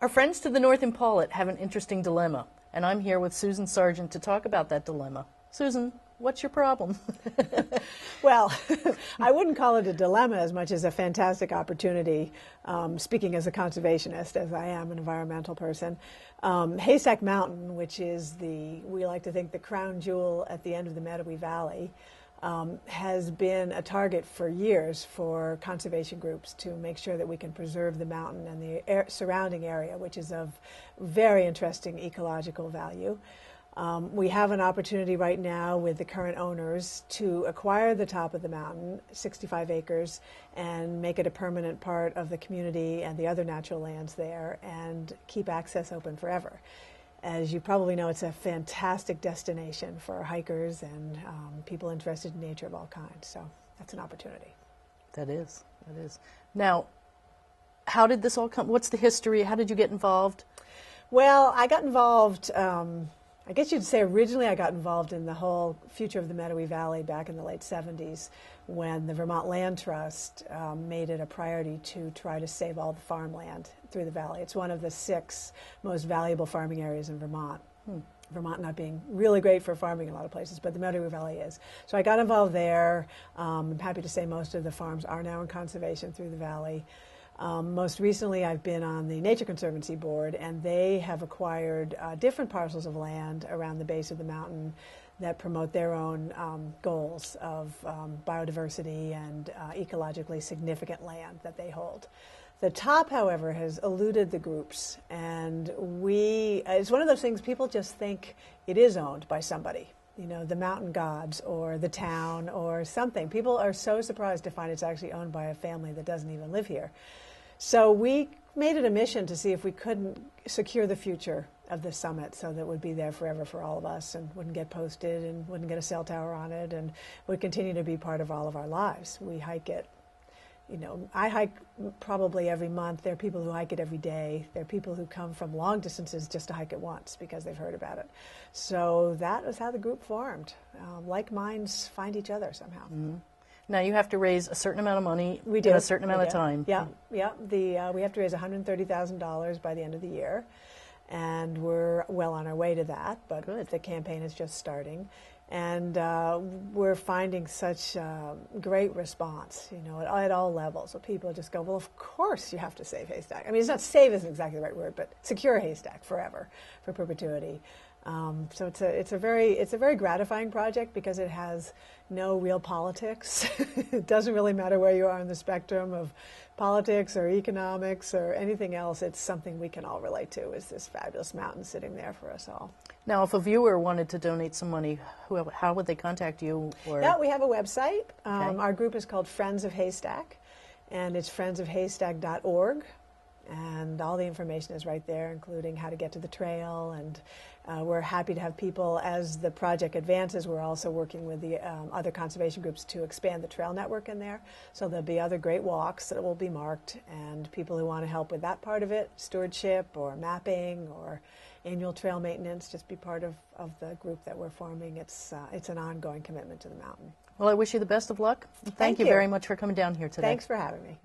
Our friends to the north in Pawlet have an interesting dilemma, and I'm here with Susan Sargent to talk about that dilemma. Susan, what's your problem? Well, I wouldn't call it a dilemma as much as a fantastic opportunity, speaking as a conservationist, as I am an environmental person. Haystack Mountain, which is we like to think, the crown jewel at the end of the Meadowy Valley, has been a target for years for conservation groups to make sure that we can preserve the mountain and the surrounding area, which is of very interesting ecological value. We have an opportunity right now with the current owners to acquire the top of the mountain, 65 acres, and make it a permanent part of the community and the other natural lands there and keep access open forever. As you probably know, it's a fantastic destination for hikers and people interested in nature of all kinds. So that's an opportunity. That is. Now, how did this all come? What's the history? How did you get involved? Well, I got involved, I guess you'd say originally I got involved in the whole future of the Meadowy Valley back in the late 70s when the Vermont Land Trust made it a priority to try to save all the farmland through the valley. It's one of the 6 most valuable farming areas in Vermont. Vermont not being really great for farming in a lot of places, but the Meadowy Valley is. So I got involved there. I'm happy to say most of the farms are now in conservation through the valley. Most recently, I've been on the Nature Conservancy Board, and they have acquired different parcels of land around the base of the mountain that promote their own goals of biodiversity and ecologically significant land that they hold. The top, however, has eluded the groups, and it's one of those things people just think it is owned by somebody. You know, the mountain gods or the town or something. People are so surprised to find it's actually owned by a family that doesn't even live here. So we made it a mission to see if we couldn't secure the future of the summit so that it would be there forever for all of us and wouldn't get posted and wouldn't get a cell tower on it and would continue to be part of all of our lives. We hike it. You know, I hike probably every month. There are people who hike it every day. There are people who come from long distances just to hike it once because they've heard about it. So that was how the group formed. Like minds find each other somehow. Mm-hmm. Now you have to raise a certain amount of money in a certain amount of time. Yeah. We have to raise $130,000 by the end of the year, and we're well on our way to that. But Good. The campaign is just starting. And we're finding such great response, you know, at all levels. So people just go, well, of course you have to save Haystack. I mean, it's not save isn't exactly the right word, but secure Haystack forever, for perpetuity. So it's a very gratifying project because it has no real politics. It doesn't really matter where you are on the spectrum of politics or economics or anything else. It's something we can all relate to, is this fabulous mountain sitting there for us all. Now, if a viewer wanted to donate some money, how would they contact you? Yeah, we have a website. Okay. Our group is called Friends of Haystack, and it's friendsofhaystack.org. And all the information is right there, including how to get to the trail. And we're happy to have people, as the project advances, we're also working with the other conservation groups to expand the trail network in there. So there'll be other great walks that will be marked, and people who want to help with that part of it, stewardship or mapping or annual trail maintenance, just be part of the group that we're forming. It's an ongoing commitment to the mountain. Well, I wish you the best of luck. Thank you very much for coming down here today. Thanks for having me.